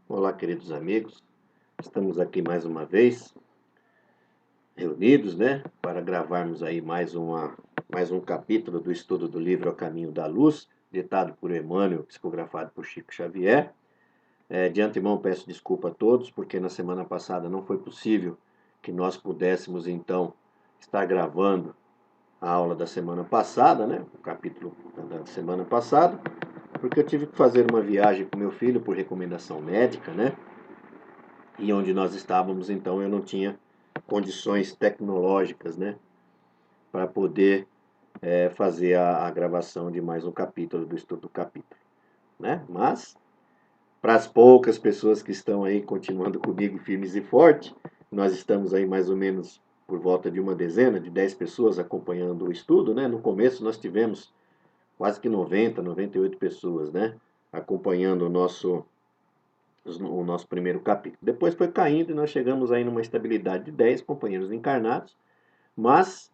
Olá, queridos amigos. Estamos aqui mais uma vez reunidos, para gravarmos aí mais um capítulo do estudo do livro A Caminho da Luz, ditado por Emmanuel, psicografado por Chico Xavier. De antemão peço desculpa a todos, porque na semana passada não foi possível que nós pudéssemos então estar gravando a aula da semana passada, o capítulo da semana passada, porque eu tive que fazer uma viagem com meu filho por recomendação médica, e onde nós estávamos, então, eu não tinha condições tecnológicas, para poder fazer a gravação de mais um capítulo do estudo do capítulo, Mas, para as poucas pessoas que estão aí continuando comigo firmes e fortes, nós estamos aí mais ou menos por volta de uma dezena, de 10 pessoas acompanhando o estudo, No começo nós tivemos quase que 90, 98 pessoas, acompanhando o nosso primeiro capítulo. Depois foi caindo e nós chegamos aí numa estabilidade de 10 companheiros encarnados, mas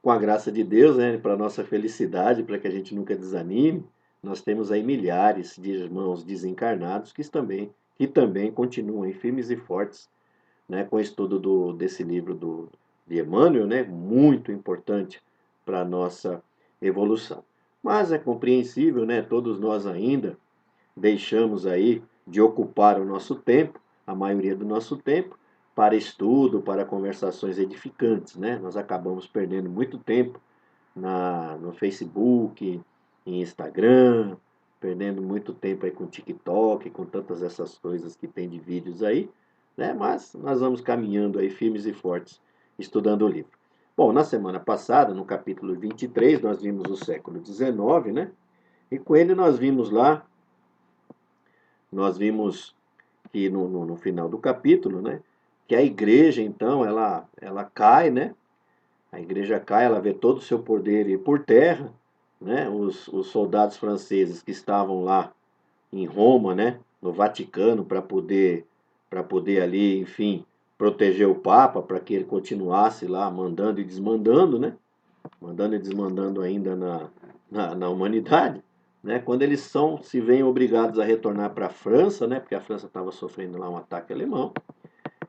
com a graça de Deus, para nossa felicidade, para que a gente nunca desanime, nós temos aí milhares de irmãos desencarnados que também continuam aí firmes e fortes, com o estudo desse livro de Emmanuel, muito importante para a nossa evolução. Mas é compreensível, todos nós ainda deixamos aí de ocupar o nosso tempo, a maioria do nosso tempo, para estudo, para conversações edificantes, Nós acabamos perdendo muito tempo no Facebook, em Instagram, perdendo muito tempo aí com TikTok, com tantas essas coisas que tem de vídeos aí, Mas nós vamos caminhando aí firmes e fortes, estudando o livro. Bom, na semana passada, no capítulo 23, nós vimos o século XIX, E com ele nós vimos que no final do capítulo, que a igreja, então, ela cai, A igreja cai, ela vê todo o seu poder ir por terra, Os soldados franceses que estavam lá em Roma, No Vaticano, para poder ali, enfim, proteger o Papa, para que ele continuasse lá mandando e desmandando, Mandando e desmandando ainda na humanidade, Quando eles se veem obrigados a retornar para a França, Porque a França estava sofrendo lá um ataque alemão,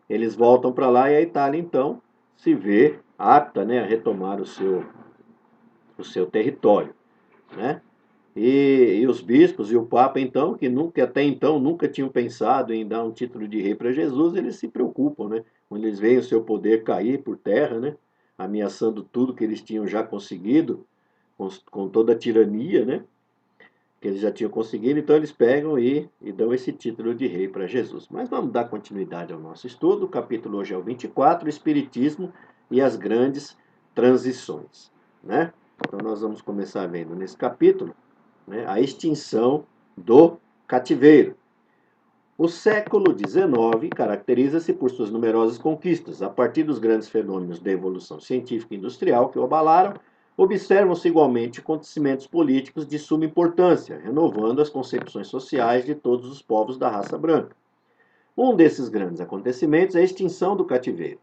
eles voltam para lá e a Itália, então, se vê apta, a retomar o seu território, E os bispos e o Papa, então, que até então nunca tinham pensado em dar um título de rei para Jesus, eles se preocupam, Quando eles veem o seu poder cair por terra, Ameaçando tudo que eles tinham já conseguido, com toda a tirania, Que eles já tinham conseguido, então eles pegam e dão esse título de rei para Jesus. Mas vamos dar continuidade ao nosso estudo. O capítulo hoje é o 24, o Espiritismo e as grandes transições, Então nós vamos começar vendo nesse capítulo, a extinção do cativeiro. O século XIX caracteriza-se por suas numerosas conquistas. A partir dos grandes fenômenos da evolução científica e industrial que o abalaram, observam-se igualmente acontecimentos políticos de suma importância, renovando as concepções sociais de todos os povos da raça branca. Um desses grandes acontecimentos é a extinção do cativeiro.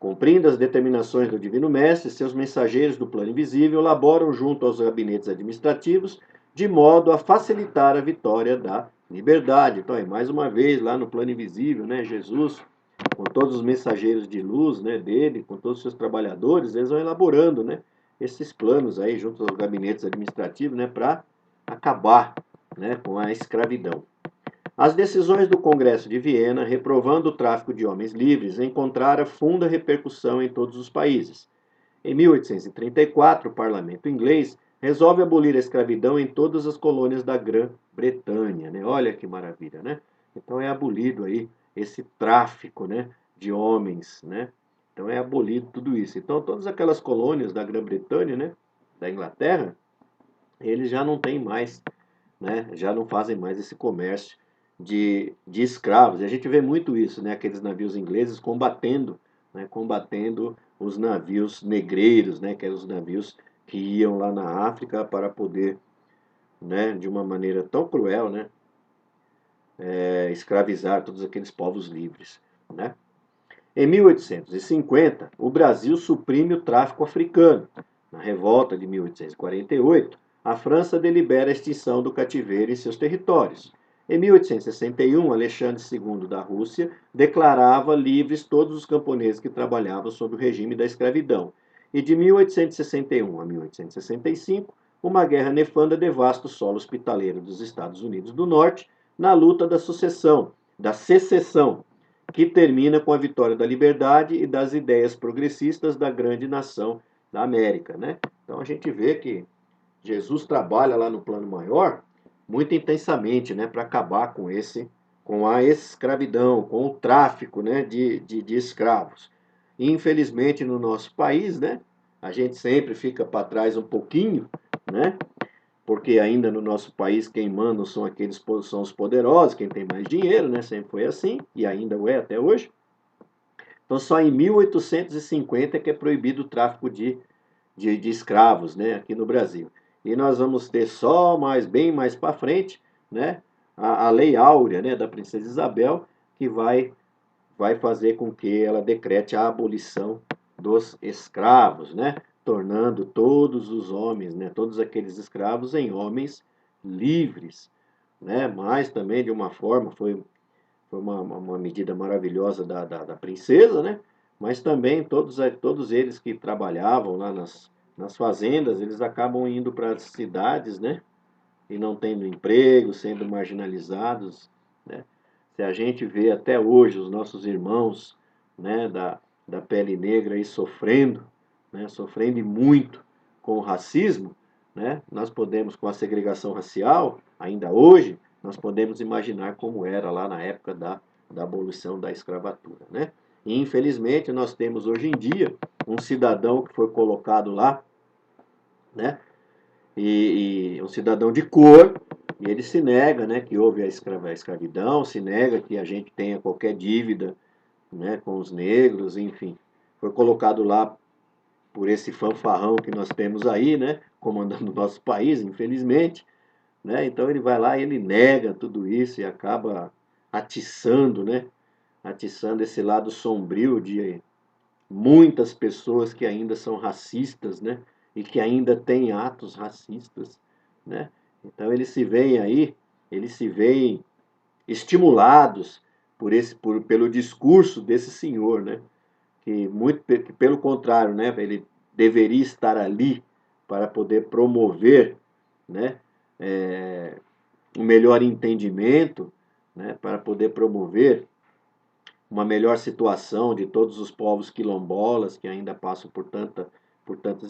Cumprindo as determinações do Divino Mestre, seus mensageiros do plano invisível laboram junto aos gabinetes administrativos de modo a facilitar a vitória da liberdade. Então, mais uma vez, lá no plano invisível, Jesus, com todos os mensageiros de luz, dele, com todos os seus trabalhadores, eles vão elaborando, esses planos aí junto aos gabinetes administrativos, para acabar, com a escravidão. As decisões do Congresso de Viena, reprovando o tráfico de homens livres, encontraram funda repercussão em todos os países. Em 1834, o parlamento inglês resolve abolir a escravidão em todas as colônias da Grã-Bretanha. Olha que maravilha, Então é abolido aí esse tráfico, de homens, Então é abolido tudo isso. Então todas aquelas colônias da Grã-Bretanha, da Inglaterra, eles já não têm mais, já não fazem mais esse comércio de escravos. E a gente vê muito isso, aqueles navios ingleses combatendo os navios negreiros, que eram os navios que iam lá na África para poder, de uma maneira tão cruel, escravizar todos aqueles povos livres, Em 1850, o Brasil suprime o tráfico africano. Na revolta de 1848, a França delibera a extinção do cativeiro em seus territórios. Em 1861, Alexandre II da Rússia declarava livres todos os camponeses que trabalhavam sob o regime da escravidão. E de 1861 a 1865, uma guerra nefanda devasta o solo hospitaleiro dos Estados Unidos do Norte na luta da secessão, que termina com a vitória da liberdade e das ideias progressistas da grande nação da América, né? Então a gente vê que Jesus trabalha lá no plano maior muito intensamente, né, para acabar com a escravidão, com o tráfico, né, de escravos. E, infelizmente, no nosso país, né, a gente sempre fica para trás um pouquinho, né, porque ainda no nosso país quem manda são os poderosos, quem tem mais dinheiro, né, sempre foi assim, e ainda é até hoje. Então, só em 1850 que é proibido o tráfico de escravos, né, aqui no Brasil. E nós vamos ter bem mais para frente, né, a Lei Áurea, né, da Princesa Isabel, que vai fazer com que ela decrete a abolição dos escravos, né, tornando todos os homens, né, todos aqueles escravos em homens livres, né, mas também de uma forma, foi uma medida maravilhosa da princesa, né, mas também todos eles que trabalhavam lá nas fazendas, eles acabam indo para as cidades, né? E não tendo emprego, sendo marginalizados, né? Se a gente vê até hoje os nossos irmãos, né, da pele negra aí sofrendo, né, sofrendo e muito com o racismo, né? Nós podemos, com a segregação racial, ainda hoje, nós podemos imaginar como era lá na época da abolição da escravatura, né? E, infelizmente, nós temos hoje em dia um cidadão que foi colocado lá, né? E um cidadão de cor, e ele se nega, né, que houve a escravidão, se nega que a gente tenha qualquer dívida, né, com os negros, enfim. Foi colocado lá por esse fanfarrão que nós temos aí, né, comandando o nosso país, infelizmente, né? Então ele vai lá e ele nega tudo isso e acaba atiçando, né, atiçando esse lado sombrio de muitas pessoas que ainda são racistas, né? E que ainda têm atos racistas, né? Então eles se veem estimulados pelo discurso desse senhor, né? Que pelo contrário, né? Ele deveria estar ali para poder promover, né? Um melhor entendimento, né? Para poder promover uma melhor situação de todos os povos quilombolas que ainda passam por tantas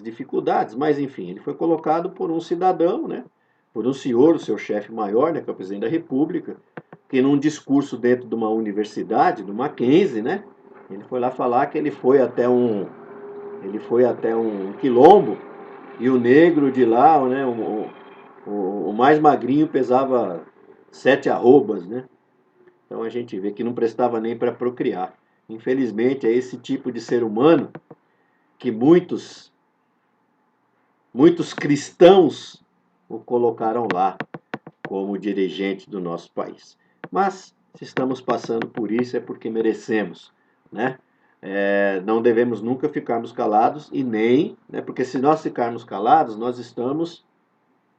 dificuldades. Mas, enfim, ele foi colocado por um cidadão, né? Por um senhor, o seu chefe maior, né? Que é o presidente da República, que num discurso dentro de uma universidade, do Mackenzie, né? Ele foi lá falar que ele foi até um quilombo e o negro de lá, né? O mais magrinho pesava 7 arrobas, né? Então a gente vê que não prestava nem para procriar. Infelizmente, é esse tipo de ser humano que muitos cristãos o colocaram lá como dirigente do nosso país. Mas, se estamos passando por isso, é porque merecemos, né? Não devemos nunca ficarmos calados e nem, né? Porque se nós ficarmos calados,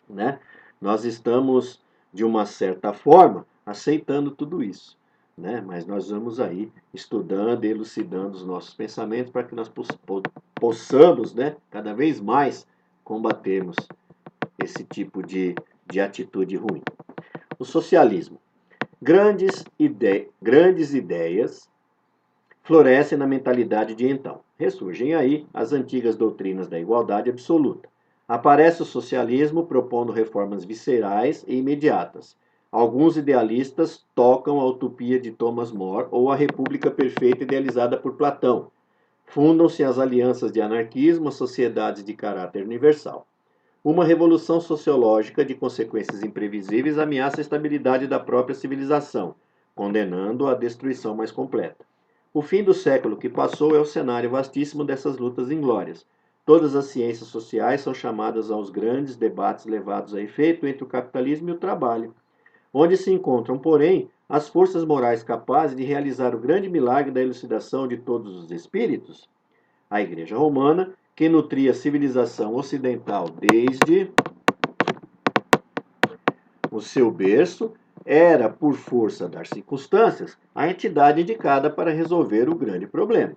né? Nós estamos, de uma certa forma, aceitando tudo isso, né? Mas nós vamos aí estudando, elucidando os nossos pensamentos para que nós possamos, né, cada vez mais combatermos esse tipo de atitude ruim. O socialismo. Grandes ideias florescem na mentalidade de então. Ressurgem aí as antigas doutrinas da igualdade absoluta. Aparece o socialismo propondo reformas viscerais e imediatas. Alguns idealistas tocam a utopia de Thomas More ou a república perfeita idealizada por Platão. Fundam-se as alianças de anarquismo, as sociedades de caráter universal. Uma revolução sociológica de consequências imprevisíveis ameaça a estabilidade da própria civilização, condenando a destruição mais completa. O fim do século que passou é o cenário vastíssimo dessas lutas inglórias. Todas as ciências sociais são chamadas aos grandes debates levados a efeito entre o capitalismo e o trabalho, onde se encontram, porém, as forças morais capazes de realizar o grande milagre da elucidação de todos os espíritos. A Igreja Romana, que nutria a civilização ocidental desde o seu berço, era, por força das circunstâncias, a entidade indicada para resolver o grande problema.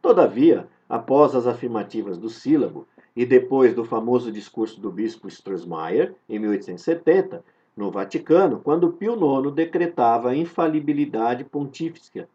Todavia, após as afirmativas do sílabo e depois do famoso discurso do bispo Strossmayer, em 1870, no Vaticano, quando Pio IX decretava a infalibilidade pontífica,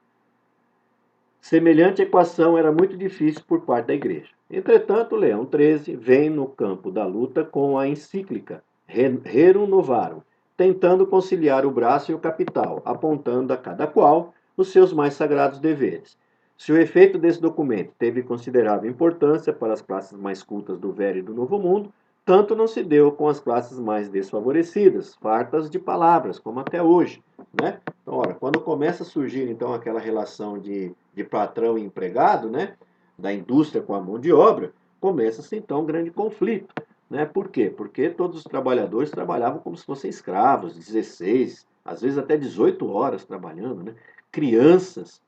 semelhante equação era muito difícil por parte da Igreja. Entretanto, Leão XIII vem no campo da luta com a encíclica Rerum Novarum, tentando conciliar o braço e o capital, apontando a cada qual os seus mais sagrados deveres. Se o efeito desse documento teve considerável importância para as classes mais cultas do Velho e do Novo Mundo, tanto não se deu com as classes mais desfavorecidas, fartas de palavras, como até hoje, né? Então, ora, quando começa a surgir então aquela relação de patrão e empregado, né, da indústria com a mão de obra, começa-se então um grande conflito, né? Por quê? Porque todos os trabalhadores trabalhavam como se fossem escravos, 16, às vezes até 18 horas trabalhando, né? Crianças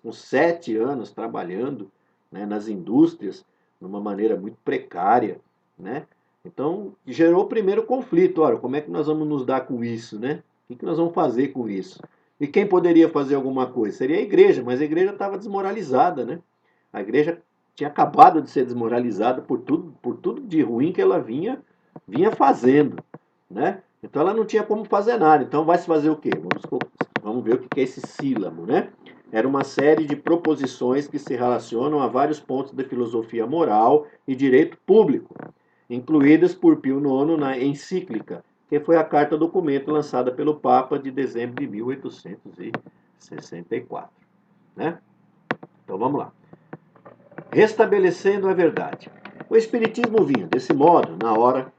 com 7 anos trabalhando, né, nas indústrias de uma maneira muito precária, né? Então, gerou o primeiro conflito. Ora, como é que nós vamos nos dar com isso, né? O que nós vamos fazer com isso? E quem poderia fazer alguma coisa? Seria a igreja, mas a igreja estava desmoralizada, né? A igreja tinha acabado de ser desmoralizada por tudo de ruim que ela vinha fazendo, né? Então ela não tinha como fazer nada. Então vai se fazer o quê? Vamos ver o que é esse sílabo, né? Era uma série de proposições que se relacionam a vários pontos da filosofia moral e direito público, incluídas por Pio IX na encíclica, que foi a carta-documento lançada pelo Papa de dezembro de 1864. Né? Então vamos lá. Restabelecendo a verdade. O Espiritismo vinha, desse modo, na hora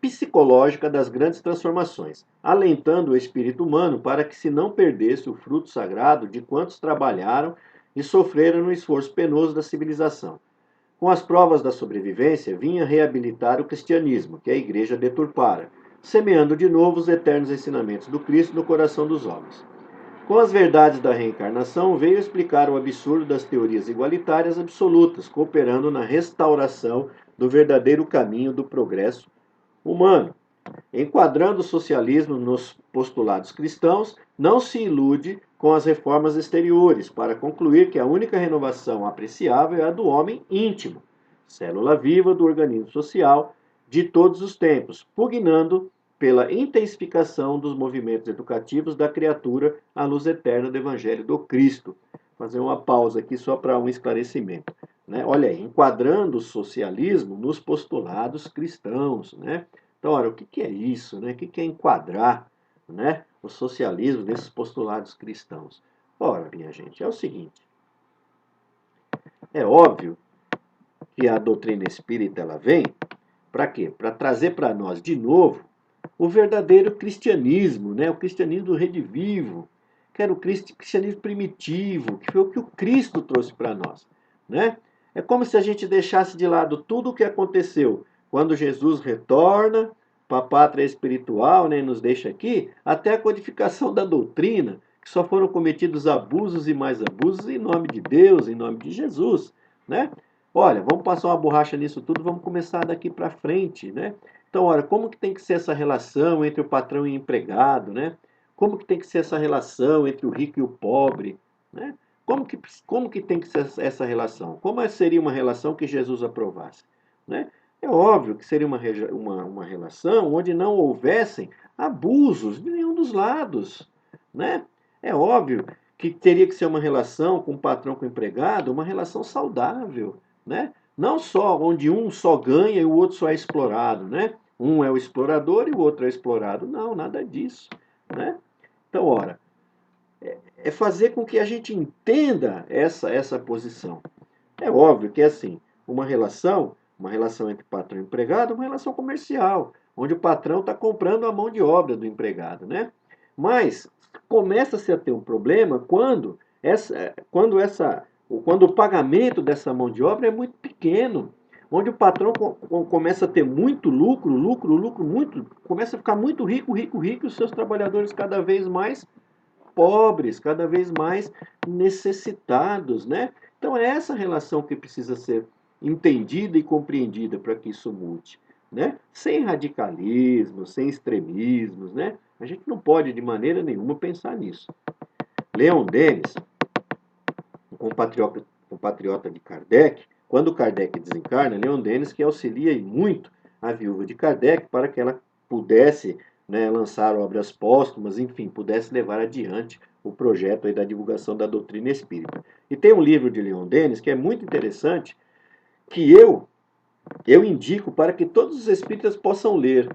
psicológica das grandes transformações, alentando o espírito humano para que se não perdesse o fruto sagrado de quantos trabalharam e sofreram no esforço penoso da civilização. Com as provas da sobrevivência, vinha reabilitar o cristianismo, que a igreja deturpara, semeando de novo os eternos ensinamentos do Cristo no coração dos homens. Com as verdades da reencarnação, veio explicar o absurdo das teorias igualitárias absolutas, cooperando na restauração do verdadeiro caminho do progresso humano. Enquadrando o socialismo nos postulados cristãos, não se ilude com as reformas exteriores, para concluir que a única renovação apreciável é a do homem íntimo, célula viva do organismo social de todos os tempos, pugnando pela intensificação dos movimentos educativos da criatura à luz eterna do Evangelho do Cristo. Vou fazer uma pausa aqui só para um esclarecimento. Né? Olha aí, enquadrando o socialismo nos postulados cristãos, né? Então, olha, o que é isso? Né? O que é enquadrar, né, o socialismo nesses postulados cristãos? Ora, minha gente, é o seguinte. É óbvio que a doutrina espírita ela vem para quê? Para trazer para nós de novo o verdadeiro cristianismo, né? O cristianismo redivivo, que era o cristianismo primitivo, que foi o que o Cristo trouxe para nós, né? É como se a gente deixasse de lado tudo o que aconteceu quando Jesus retorna para a pátria espiritual, né, nos deixa aqui, até a codificação da doutrina, que só foram cometidos abusos e mais abusos em nome de Deus, em nome de Jesus, né? Olha, vamos passar uma borracha nisso tudo, vamos começar daqui para frente, né? Então, olha, como que tem que ser essa relação entre o patrão e o empregado, né? Como que tem que ser essa relação entre o rico e o pobre, né? Como que tem que ser essa relação? Como seria uma relação que Jesus aprovasse, né? É óbvio que seria uma relação onde não houvessem abusos de nenhum dos lados, né? É óbvio que teria que ser uma relação com o patrão com o empregado, uma relação saudável, né? Não só onde um só ganha e o outro só é explorado, né? Um é o explorador e o outro é explorado. Não, nada disso, né? Então, ora, é fazer com que a gente entenda essa posição. É óbvio que é assim, uma relação entre patrão e empregado, uma relação comercial, onde o patrão está comprando a mão de obra do empregado, né? Mas começa-se a ter um problema quando o pagamento dessa mão de obra é muito pequeno, onde o patrão começa a ter muito lucro, muito, começa a ficar muito rico, e os seus trabalhadores cada vez mais pobres, cada vez mais necessitados, né? Então é essa relação que precisa ser entendida e compreendida para que isso mude, né? Sem radicalismo, sem extremismos, né? A gente não pode de maneira nenhuma pensar nisso. Leon Denis, um compatriota de Kardec, quando Kardec desencarna, Leon Denis que auxilia muito a viúva de Kardec para que ela pudesse, né, lançar obras póstumas, enfim, pudesse levar adiante o projeto aí da divulgação da doutrina espírita. E tem um livro de Leon Denis que é muito interessante, que eu indico para que todos os espíritas possam ler,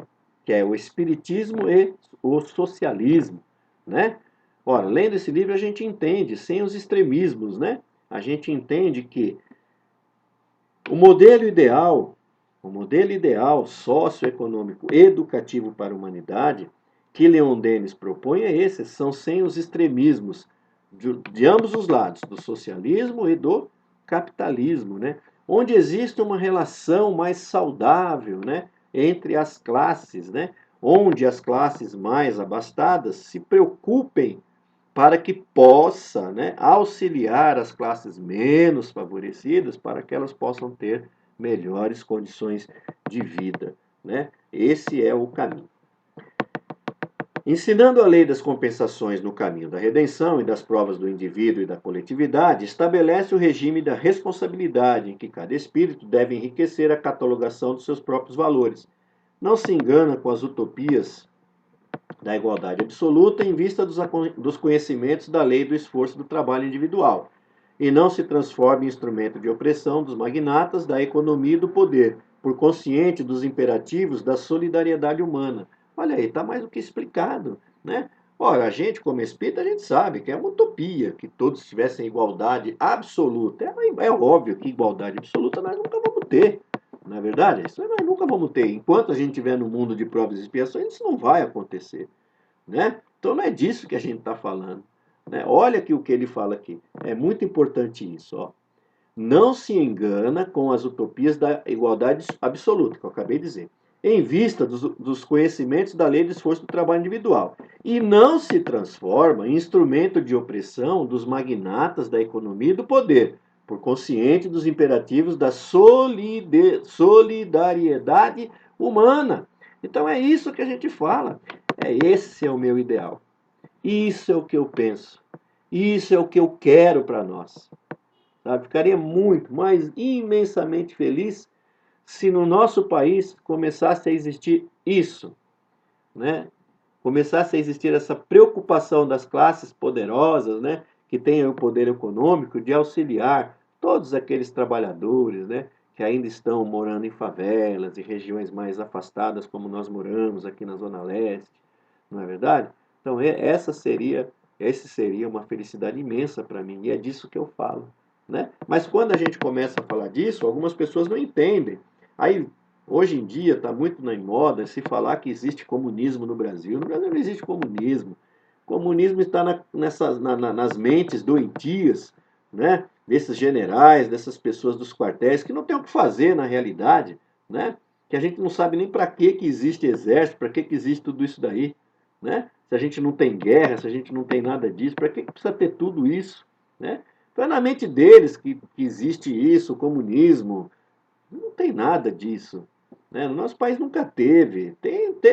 que é o Espiritismo e o Socialismo, né? Ora, lendo esse livro a gente entende, sem os extremismos, né? A gente entende que o modelo ideal socioeconômico educativo para a humanidade que Leon Denis propõe é esse, são sem os extremismos de ambos os lados, do socialismo e do capitalismo, né? Onde existe uma relação mais saudável, né, entre as classes, né? Onde as classes mais abastadas se preocupem para que possa, né, auxiliar as classes menos favorecidas para que elas possam ter melhores condições de vida, né? Esse é o caminho. Ensinando a lei das compensações no caminho da redenção e das provas do indivíduo e da coletividade, estabelece o regime da responsabilidade em que cada espírito deve enriquecer a catalogação dos seus próprios valores. Não se engana com as utopias da igualdade absoluta em vista dos conhecimentos da lei do esforço do trabalho individual, e não se transforma em instrumento de opressão dos magnatas da economia e do poder, por consciente dos imperativos da solidariedade humana. Olha aí, está mais do que explicado, né? Ora, a gente, como espírita, a gente sabe que é uma utopia que todos tivessem igualdade absoluta. É óbvio que igualdade absoluta nós nunca vamos ter. Não é verdade? Isso nós nunca vamos ter. Enquanto a gente estiver no mundo de provas e expiações, isso não vai acontecer, né? Então não é disso que a gente está falando, né? Olha aqui o que ele fala aqui. É muito importante isso, ó. Não se engana com as utopias da igualdade absoluta, que eu acabei de dizer, em vista dos conhecimentos da lei do esforço do trabalho individual, e não se transforma em instrumento de opressão dos magnatas da economia e do poder, por consciente dos imperativos da solidariedade humana. Então é isso que a gente fala. Esse é o meu ideal. Isso é o que eu penso. Isso é o que eu quero para nós. Sabe? Ficaria muito, mas imensamente feliz se no nosso país começasse a existir isso, né? Começasse a existir essa preocupação das classes poderosas, né, que têm o poder econômico, de auxiliar todos aqueles trabalhadores, né, que ainda estão morando em favelas e regiões mais afastadas, como nós moramos aqui na Zona Leste, não é verdade? Então, esse seria uma felicidade imensa para mim, e é disso que eu falo, né? Mas quando a gente começa a falar disso, algumas pessoas não entendem. Aí, hoje em dia, está muito na moda se falar que existe comunismo no Brasil. No Brasil não existe comunismo. O comunismo está nas mentes doentias, né? Desses generais, dessas pessoas dos quartéis, que não tem o que fazer na realidade, né? Que a gente não sabe nem para que existe exército, para que existe tudo isso daí, né? Se a gente não tem guerra, se a gente não tem nada disso, para que precisa ter tudo isso, né? Então é na mente deles que existe isso, o comunismo. Não tem nada disso, né? No nosso país nunca teve.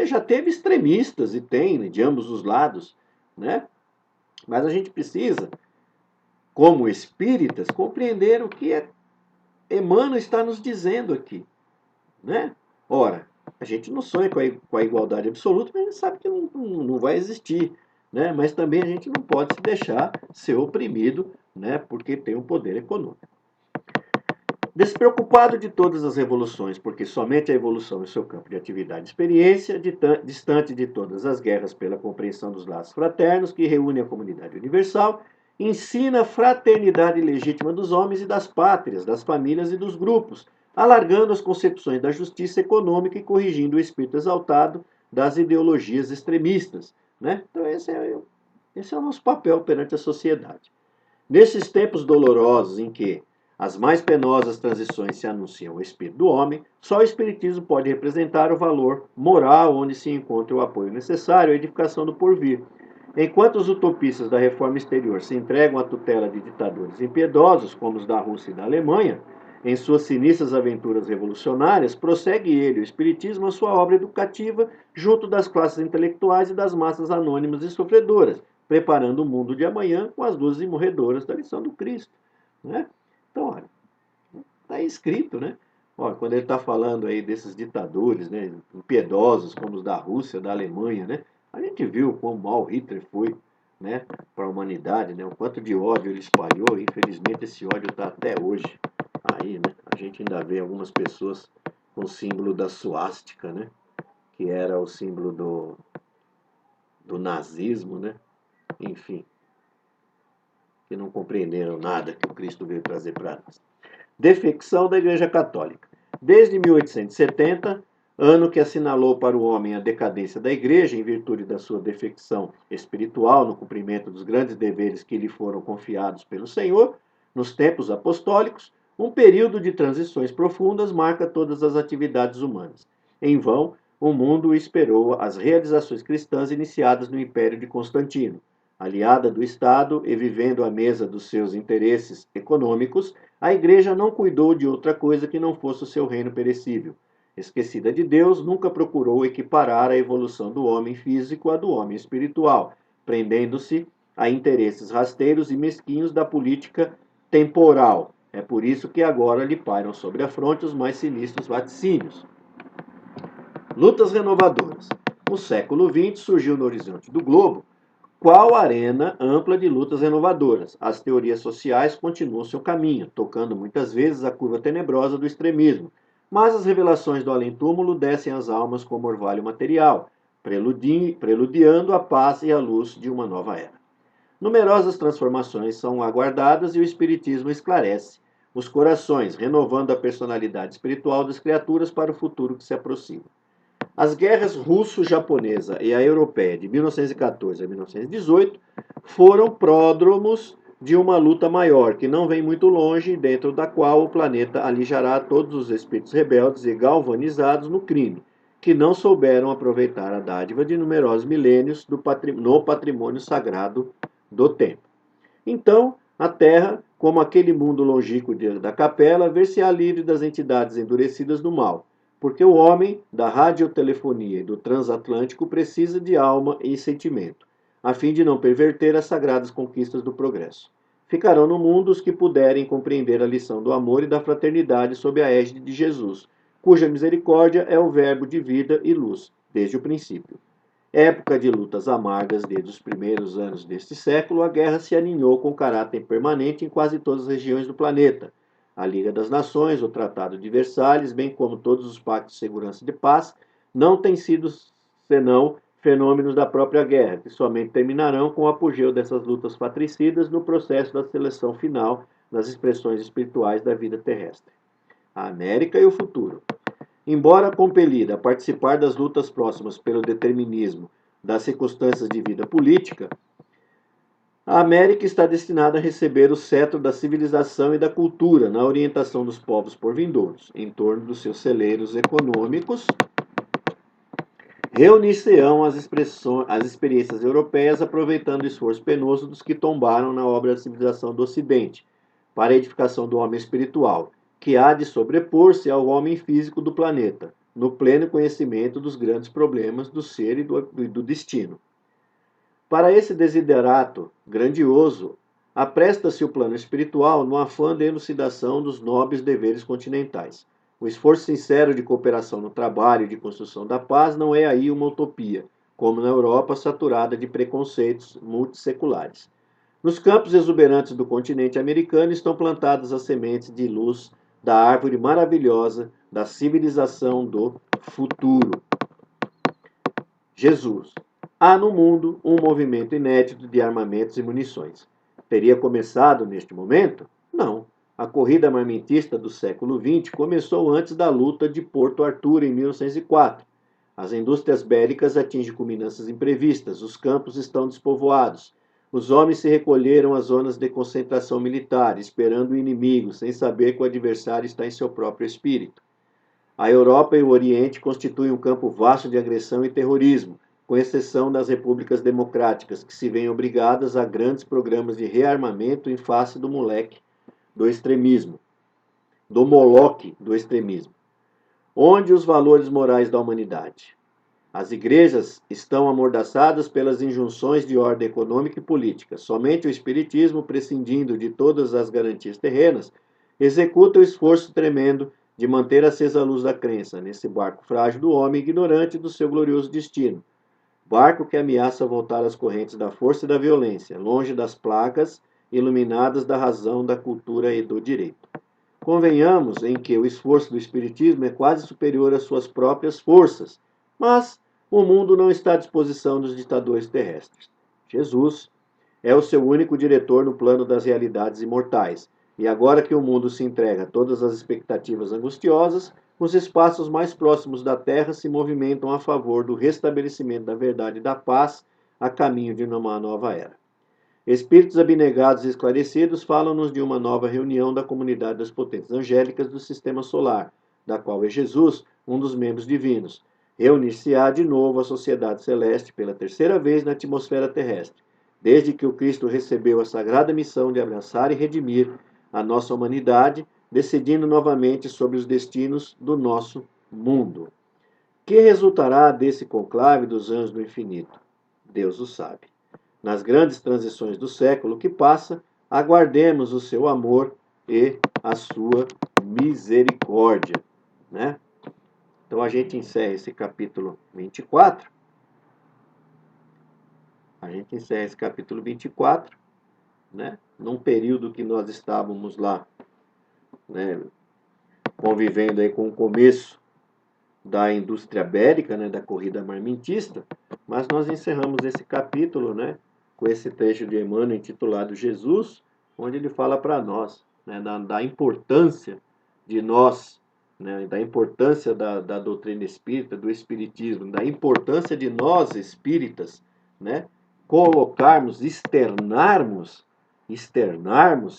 Já teve extremistas, e tem, né, de ambos os lados, né? Mas a gente precisa, como espíritas, compreender o que Emmanuel está nos dizendo aqui, né? Ora, a gente não sonha com a igualdade absoluta, mas a gente sabe que não vai existir, né? Mas também a gente não pode se deixar ser oprimido, né? Porque tem um poder econômico. Despreocupado de todas as revoluções, porque somente a evolução é seu campo de atividade e experiência, distante de todas as guerras pela compreensão dos laços fraternos que reúnem a comunidade universal, ensina a fraternidade legítima dos homens e das pátrias, das famílias e dos grupos, alargando as concepções da justiça econômica e corrigindo o espírito exaltado das ideologias extremistas, né? Então esse é o nosso papel perante a sociedade. Nesses tempos dolorosos em que as mais penosas transições se anunciam ao espírito do homem, só o espiritismo pode representar o valor moral onde se encontra o apoio necessário à edificação do porvir. Enquanto os utopistas da reforma exterior se entregam à tutela de ditadores impiedosos, como os da Rússia e da Alemanha, Em suas sinistras aventuras revolucionárias, prossegue ele, o Espiritismo, a sua obra educativa junto das classes intelectuais e das massas anônimas e sofredoras, preparando o mundo de amanhã com as luzes imorredoras da lição do Cristo. Né? Então, olha, está escrito, né? Olha, quando ele está falando aí desses ditadores, né, impiedosos como os da Rússia, da Alemanha, né? A gente viu quão mal Hitler foi, né, para a humanidade, né? O quanto de ódio ele espalhou, e infelizmente esse ódio está até hoje aí, né? A gente ainda vê algumas pessoas com o símbolo da suástica, né? Que era o símbolo do nazismo, né? Enfim, que não compreenderam nada que o Cristo veio trazer para nós. Defecção da Igreja Católica. Desde 1870, ano que assinalou para o homem a decadência da Igreja, em virtude da sua defecção espiritual no cumprimento dos grandes deveres que lhe foram confiados pelo Senhor, nos tempos apostólicos, um período de transições profundas marca todas as atividades humanas. Em vão, o mundo esperou as realizações cristãs iniciadas no Império de Constantino. Aliada do Estado e vivendo à mesa dos seus interesses econômicos, a Igreja não cuidou de outra coisa que não fosse o seu reino perecível. Esquecida de Deus, nunca procurou equiparar a evolução do homem físico à do homem espiritual, prendendo-se a interesses rasteiros e mesquinhos da política temporal. É por isso que agora lhe pairam sobre a fronte os mais sinistros vaticínios. Lutas renovadoras. No século XX surgiu no horizonte do globo qual arena ampla de lutas renovadoras. As teorias sociais continuam seu caminho, tocando muitas vezes a curva tenebrosa do extremismo, mas as revelações do além-túmulo descem as almas como orvalho material, preludiando a paz e a luz de uma nova era. Numerosas transformações são aguardadas e o Espiritismo esclarece os corações, renovando a personalidade espiritual das criaturas para o futuro que se aproxima. As guerras russo-japonesa e a europeia de 1914 a 1918 foram pródromos de uma luta maior, que não vem muito longe, dentro da qual o planeta alijará todos os espíritos rebeldes e galvanizados no crime, que não souberam aproveitar a dádiva de numerosos milênios no patrimônio sagrado do tempo. Então, a Terra, como aquele mundo longínquo da capela, ver-se-á livre das entidades endurecidas do mal, porque o homem da radiotelefonia e do transatlântico precisa de alma e sentimento, a fim de não perverter as sagradas conquistas do progresso. Ficarão no mundo os que puderem compreender a lição do amor e da fraternidade sob a égide de Jesus, cuja misericórdia é o verbo de vida e luz, desde o princípio. Época de lutas amargas desde os primeiros anos deste século, a guerra se aninhou com caráter permanente em quase todas as regiões do planeta. A Liga das Nações, o Tratado de Versalhes, bem como todos os pactos de segurança e de paz, não têm sido senão fenômenos da própria guerra, que somente terminarão com o apogeu dessas lutas fratricidas no processo da seleção final das expressões espirituais da vida terrestre. A América e o futuro. Embora compelida a participar das lutas próximas pelo determinismo das circunstâncias de vida política, a América está destinada a receber o cetro da civilização e da cultura na orientação dos povos por vindouros. Em torno dos seus celeiros econômicos, reunir-se-ão as experiências europeias, aproveitando o esforço penoso dos que tombaram na obra da civilização do Ocidente, para a edificação do homem espiritual, que há de sobrepor-se ao homem físico do planeta, no pleno conhecimento dos grandes problemas do ser e do destino. Para esse desiderato grandioso, apresta-se o plano espiritual no afã de elucidação dos nobres deveres continentais. O esforço sincero de cooperação no trabalho e de construção da paz não é aí uma utopia, como na Europa saturada de preconceitos multisseculares. Nos campos exuberantes do continente americano estão plantadas as sementes de luz da árvore maravilhosa da civilização do futuro. Jesus. Há no mundo um movimento inédito de armamentos e munições. Teria começado neste momento? Não. A corrida armamentista do século XX começou antes da luta de Porto Arthur, em 1904. As indústrias bélicas atingem culminâncias imprevistas, os campos estão despovoados. Os homens se recolheram às zonas de concentração militar, esperando o inimigo, sem saber que o adversário está em seu próprio espírito. A Europa e o Oriente constituem um campo vasto de agressão e terrorismo, com exceção das repúblicas democráticas, que se veem obrigadas a grandes programas de rearmamento em face do moleque do extremismo. do Moloque do extremismo. Onde os valores morais da humanidade? As igrejas estão amordaçadas pelas injunções de ordem econômica e política. Somente o Espiritismo, prescindindo de todas as garantias terrenas, executa o esforço tremendo de manter acesa a luz da crença nesse barco frágil do homem ignorante do seu glorioso destino. Barco que ameaça voltar às correntes da força e da violência, longe das placas iluminadas da razão, da cultura e do direito. Convenhamos em que o esforço do Espiritismo é quase superior às suas próprias forças, mas o mundo não está à disposição dos ditadores terrestres. Jesus é o seu único diretor no plano das realidades imortais, e agora que o mundo se entrega a todas as expectativas angustiosas, os espaços mais próximos da Terra se movimentam a favor do restabelecimento da verdade e da paz a caminho de uma nova era. Espíritos abnegados e esclarecidos falam-nos de uma nova reunião da comunidade das potências angélicas do sistema solar, da qual é Jesus um dos membros divinos. Reunir-se-á de novo a sociedade celeste pela terceira vez na atmosfera terrestre, desde que o Cristo recebeu a sagrada missão de abraçar e redimir a nossa humanidade, decidindo novamente sobre os destinos do nosso mundo. Que resultará desse conclave dos anjos do infinito? Deus o sabe. Nas grandes transições do século que passa, aguardemos o seu amor e a sua misericórdia, né? Então a gente encerra esse capítulo 24. A gente encerra esse capítulo 24, né? Num período que nós estávamos lá, né, convivendo aí com o começo da indústria bélica, né, da corrida armamentista, mas nós encerramos esse capítulo, né, com esse trecho de Emmanuel intitulado Jesus, onde ele fala para nós, né, da importância de nós, né, da importância da doutrina espírita, do espiritismo, da importância de nós espíritas, né, colocarmos, externarmos,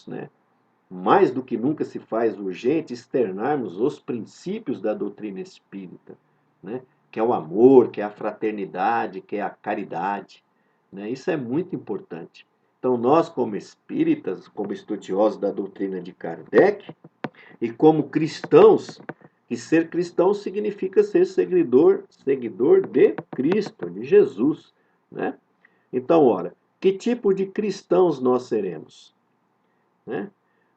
né, mais do que nunca se faz urgente externarmos os princípios da doutrina espírita, né? Que é o amor, que é a fraternidade, que é a caridade, né? Isso é muito importante. Então, nós, como espíritas, como estudiosos da doutrina de Kardec, e como cristãos, que ser cristão significa ser seguidor de Cristo, de Jesus, né? Então, ora, que tipo de cristãos nós seremos, né?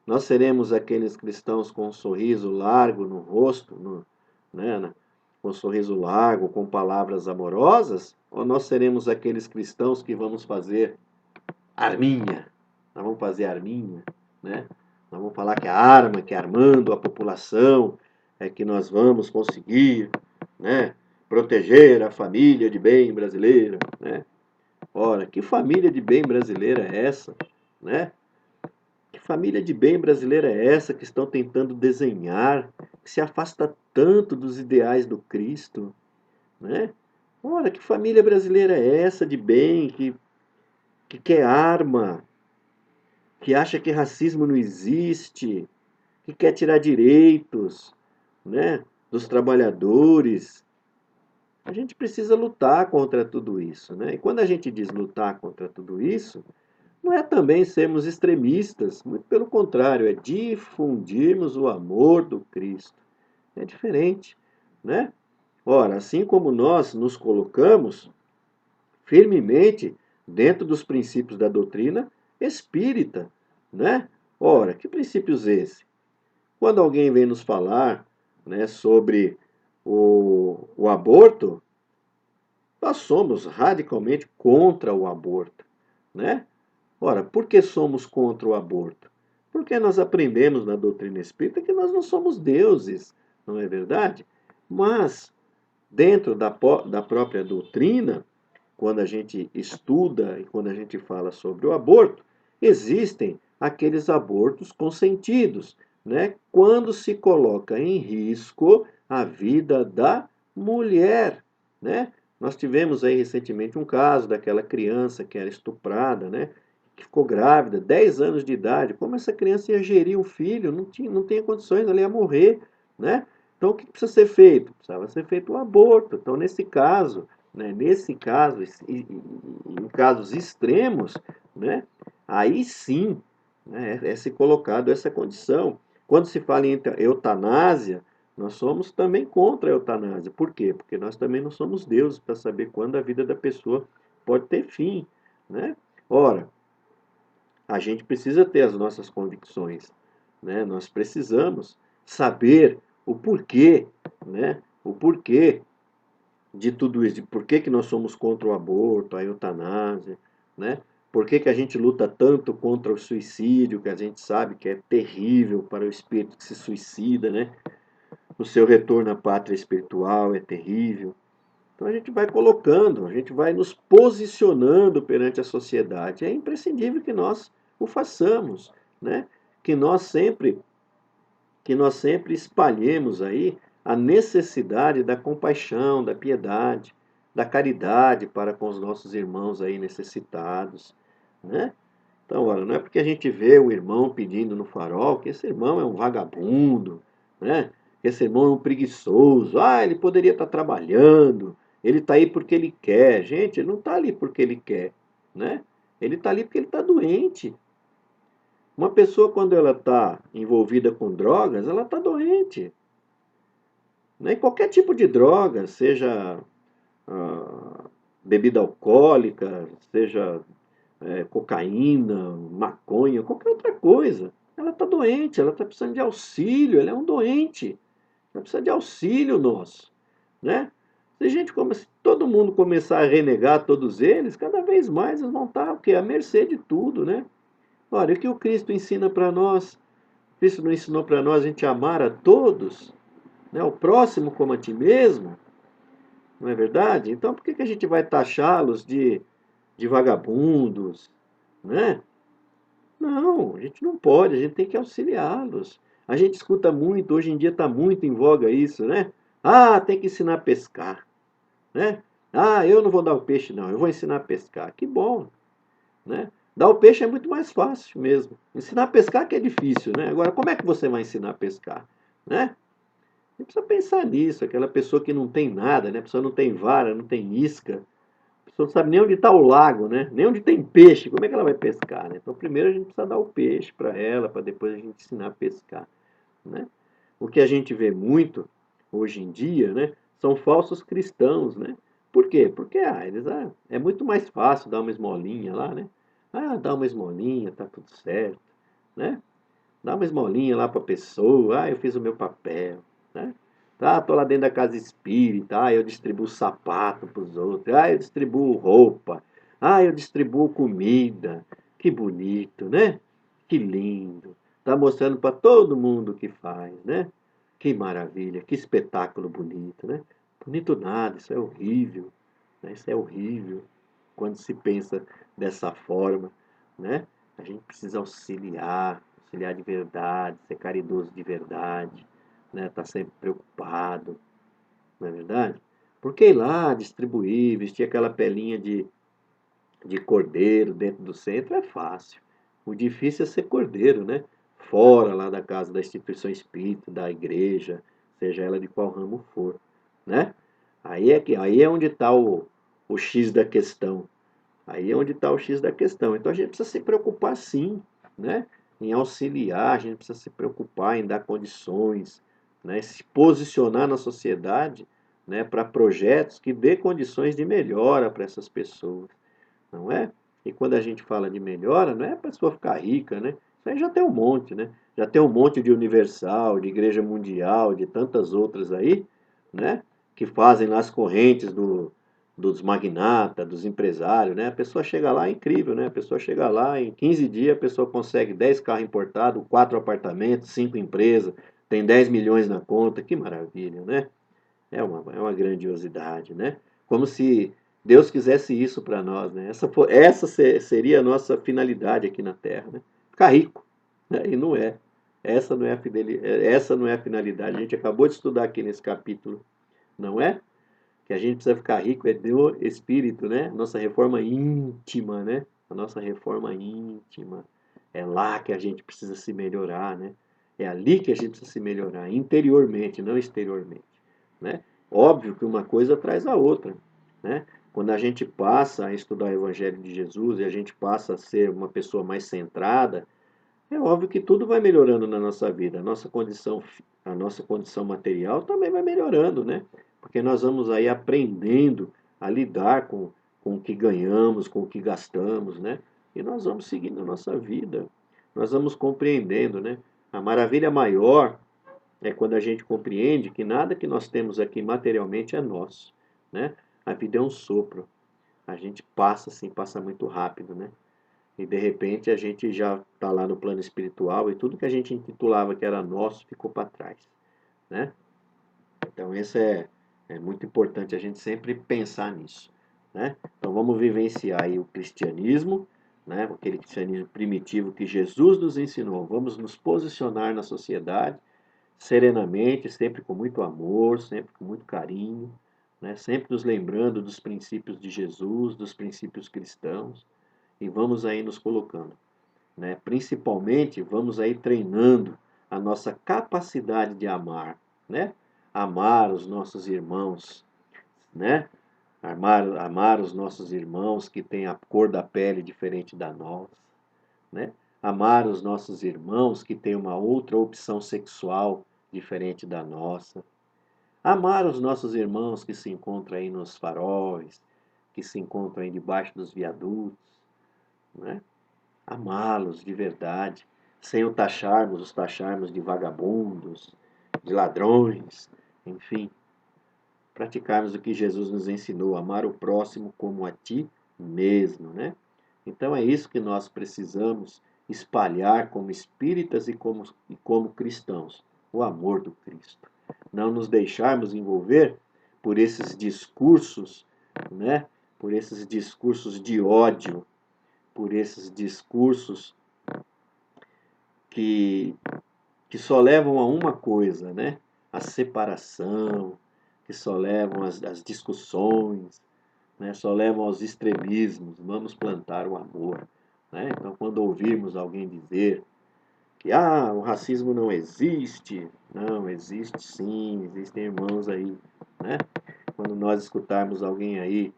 Nós seremos aqueles cristãos com um sorriso largo no rosto, né, com um sorriso largo, com palavras amorosas? Ou nós seremos aqueles cristãos que vamos fazer arminha? Nós vamos fazer arminha, né? Nós vamos falar que a arma, que armando a população, é que nós vamos conseguir, né, proteger a família de bem brasileira, né? Ora, que família de bem brasileira é essa, né? Que família de bem brasileira é essa que estão tentando desenhar, que se afasta tanto dos ideais do Cristo, né? Ora, que família brasileira é essa de bem, que quer arma, que acha que racismo não existe, que quer tirar direitos, né, dos trabalhadores? A gente precisa lutar contra tudo isso, né? E quando a gente diz lutar contra tudo isso, não é também sermos extremistas, muito pelo contrário, é difundirmos o amor do Cristo. É diferente, né? Ora, assim como nós nos colocamos firmemente dentro dos princípios da doutrina espírita, né? Ora, que princípios esses? Quando alguém vem nos falar, né, sobre o aborto, nós somos radicalmente contra o aborto, né? Ora, por que somos contra o aborto? Porque nós aprendemos na doutrina espírita que nós não somos deuses, não é verdade? Mas, dentro da própria doutrina, quando a gente estuda e quando a gente fala sobre o aborto, existem aqueles abortos consentidos, né? Quando se coloca em risco a vida da mulher, né? Nós tivemos aí recentemente um caso daquela criança que era estuprada, né? Que ficou grávida, 10 anos de idade. Como essa criança ia gerir um filho? Não tinha condições, ela ia morrer, né? Então, o que precisa ser feito? Precisava ser feito o aborto. Então, nesse caso, né, em casos extremos, né, aí sim, né, é se colocado essa condição. Quando se fala em eutanásia, nós somos também contra a eutanásia. Por quê? Porque nós também não somos deuses para saber quando a vida da pessoa pode ter fim, né? Ora, a gente precisa ter as nossas convicções, né? Nós precisamos saber o porquê, né? O porquê de tudo isso, de por que que nós somos contra o aborto, a eutanásia, né? Por que que a gente luta tanto contra o suicídio, que a gente sabe que é terrível para o espírito que se suicida, né? O seu retorno à pátria espiritual é terrível. Então a gente vai colocando, a gente vai nos posicionando perante a sociedade. É imprescindível que nós o façamos, né? Que nós sempre que nós sempre espalhemos aí a necessidade da compaixão, da piedade, da caridade para com os nossos irmãos aí necessitados, né? Então, olha, não é porque a gente vê o irmão pedindo no farol que esse irmão é um vagabundo, né? Que esse irmão é um preguiçoso. Ah, ele poderia estar trabalhando, ele está aí porque ele quer. Gente, ele não está ali porque ele quer, né? Ele está ali porque ele está doente. Uma pessoa, quando ela está envolvida com drogas, ela está doente. Né? Qualquer tipo de droga, seja bebida alcoólica, seja cocaína, maconha, qualquer outra coisa. Ela está doente, ela está precisando de auxílio, ela é um doente. Ela precisa de auxílio nosso. Né? Se todo mundo começar a renegar todos eles, cada vez mais eles vão estar o quê? À mercê de tudo, né? Olha, o que o Cristo ensina para nós? Cristo não ensinou para nós a gente amar a todos, né? O próximo como a ti mesmo, não é verdade? Então por que que a gente vai taxá-los de vagabundos, né? Não, a gente não pode, a gente tem que auxiliá-los. A gente escuta muito, hoje em dia está muito em voga isso, né? Ah, tem que ensinar a pescar, né? Ah, eu não vou dar o peixe, não, eu vou ensinar a pescar. Que bom, né? Dar o peixe é muito mais fácil mesmo. Ensinar a pescar que é difícil, né? Agora, como é que você vai ensinar a pescar, né? A gente precisa pensar nisso, aquela pessoa que não tem nada, né? A pessoa não tem vara, não tem isca, a pessoa não sabe nem onde está o lago, né? Nem onde tem peixe, como é que ela vai pescar, né? Então, primeiro a gente precisa dar o peixe para ela, para depois a gente ensinar a pescar, né? O que a gente vê muito hoje em dia, né? São falsos cristãos, né? Por quê? Porque é muito mais fácil dar uma esmolinha lá, né? Ah, dá uma esmolinha, tá tudo certo, né? Dá uma esmolinha lá para a pessoa, eu fiz o meu papel, né? Tá, tô lá dentro da casa espírita, eu distribuo sapato para os outros, eu distribuo roupa, eu distribuo comida. Que bonito, né? Que lindo. Tá mostrando para todo mundo o que faz, né? Que maravilha, que espetáculo bonito, né? Bonito nada, isso é horrível, né? Isso é horrível quando se pensa dessa forma, né? A gente precisa auxiliar de verdade, ser caridoso de verdade, né? Tá sempre preocupado, não é verdade? Porque ir lá distribuir, vestir aquela pelinha de cordeiro dentro do centro é fácil. O difícil é ser cordeiro, né? Fora lá da casa da instituição espírita, da igreja, seja ela de qual ramo for, né? Aí é onde está o X da questão. Aí é onde está o X da questão. Então a gente precisa se preocupar sim, né? Em auxiliar, a gente precisa se preocupar em dar condições, né? Se posicionar na sociedade, né? Para projetos que dê condições de melhora para essas pessoas, não é? E quando a gente fala de melhora, não é a pessoa ficar rica, né? Isso aí já tem um monte, né? Já tem um monte de Universal, de Igreja Mundial, de tantas outras aí, né? Que fazem lá as correntes dos magnatas, dos empresários, né? A pessoa chega lá, é incrível, né? A pessoa chega lá, em 15 dias, a pessoa consegue 10 carros importados, 4 apartamentos, 5 empresas, tem 10 milhões na conta, que maravilha, né? É uma grandiosidade, né? Como se Deus quisesse isso para nós, né? Essa seria a nossa finalidade aqui na Terra, né? Ficar rico, né? E não é. Essa não é a finalidade. A gente acabou de estudar aqui nesse capítulo, não é? Que a gente precisa ficar rico é do espírito, né? Nossa reforma íntima, né? A nossa reforma íntima. É lá que a gente precisa se melhorar, né? É ali que a gente precisa se melhorar, interiormente, não exteriormente, né? Óbvio que uma coisa traz a outra, né? Quando a gente passa a estudar o Evangelho de Jesus e a gente passa a ser uma pessoa mais centrada, É óbvio que tudo vai melhorando na nossa vida. A nossa condição material também vai melhorando, né? Porque nós vamos aí aprendendo a lidar com o que ganhamos, com o que gastamos, né? E nós vamos seguindo a nossa vida. Nós vamos compreendendo, né? A maravilha maior é quando a gente compreende que nada que nós temos aqui materialmente é nosso, né? A vida é um sopro. A gente passa assim, passa muito rápido, né? E de repente a gente já está lá no plano espiritual e tudo que a gente intitulava que era nosso ficou para trás, né? Então isso é muito importante a gente sempre pensar nisso, né? Então vamos vivenciar aí o cristianismo, né? Aquele cristianismo primitivo que Jesus nos ensinou. Vamos nos posicionar na sociedade serenamente, sempre com muito amor, sempre com muito carinho, né? Sempre nos lembrando dos princípios de Jesus, dos princípios cristãos, e vamos aí nos colocando, né? Principalmente, vamos aí treinando a nossa capacidade de amar, né? Amar os nossos irmãos, né? Amar os nossos irmãos que têm a cor da pele diferente da nossa, né? Amar os nossos irmãos que têm uma outra opção sexual diferente da nossa. Amar os nossos irmãos que se encontram aí nos faróis, que se encontram aí debaixo dos viadutos, né? Amá-los de verdade, sem os taxarmos de vagabundos, de ladrões, enfim, praticarmos o que Jesus nos ensinou, amar o próximo como a ti mesmo, né? Então é isso que nós precisamos espalhar como espíritas e como cristãos, o amor do Cristo. Não nos deixarmos envolver por esses discursos, né? Por esses discursos de ódio, por esses discursos que, que só levam a uma coisa, né? A separação, que só levam às discussões, né? Só levam aos extremismos. Vamos plantar o amor, né? Então, quando ouvirmos alguém dizer que o racismo não existe, não, existe sim, existem irmãos aí, né? Quando nós escutarmos alguém aí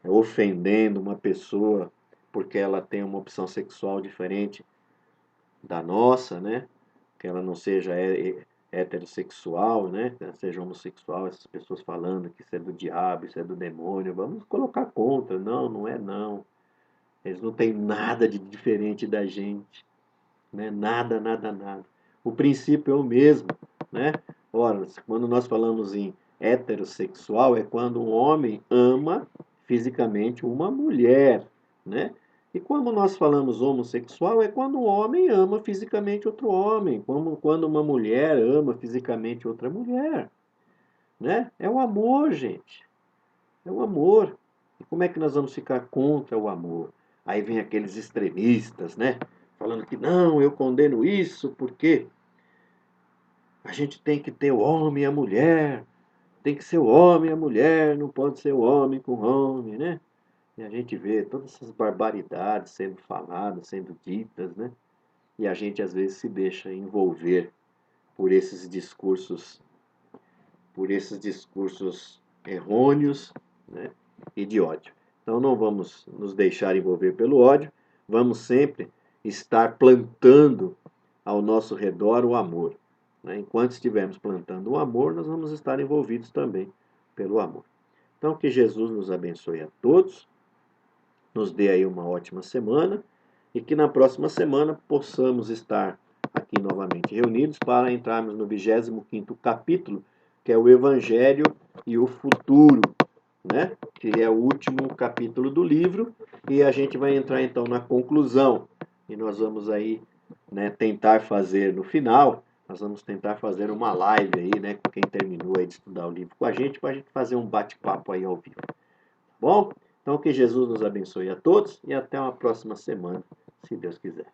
ofendendo uma pessoa porque ela tem uma opção sexual diferente da nossa, né? Que ela não seja heterossexual, né? Que ela seja homossexual, essas pessoas falando que isso é do diabo, isso é do demônio, vamos colocar contra. Não, não é não. Eles não têm nada de diferente da gente, né? Nada, nada, nada. O princípio é o mesmo, né? Ora, quando nós falamos em heterossexual, é quando um homem ama fisicamente uma mulher, né? E quando nós falamos homossexual, é quando um homem ama fisicamente outro homem, como quando uma mulher ama fisicamente outra mulher, né? É o amor, gente. É o amor. E como é que nós vamos ficar contra o amor? Aí vem aqueles extremistas, né? Falando que não, eu condeno isso porque a gente tem que ter o homem e a mulher. Tem que ser o homem e a mulher, não pode ser o homem com homem, né? E a gente vê todas essas barbaridades sendo faladas, sendo ditas, né? E a gente às vezes se deixa envolver por esses discursos, por esses discursos errôneos, né? E de ódio. Então não vamos nos deixar envolver pelo ódio, vamos sempre estar plantando ao nosso redor o amor, né? Enquanto estivermos plantando o amor, nós vamos estar envolvidos também pelo amor. Então que Jesus nos abençoe a todos, nos dê aí uma ótima semana e que na próxima semana possamos estar aqui novamente reunidos para entrarmos no 25º capítulo, que é o Evangelho e o Futuro, né? Que é o último capítulo do livro, e a gente vai entrar então na conclusão. E nós vamos aí, né, tentar fazer no final, nós vamos tentar fazer uma live aí, né, com quem terminou aí de estudar o livro com a gente, para a gente fazer um bate-papo aí ao vivo. Bom, então que Jesus nos abençoe a todos e até uma próxima semana, se Deus quiser.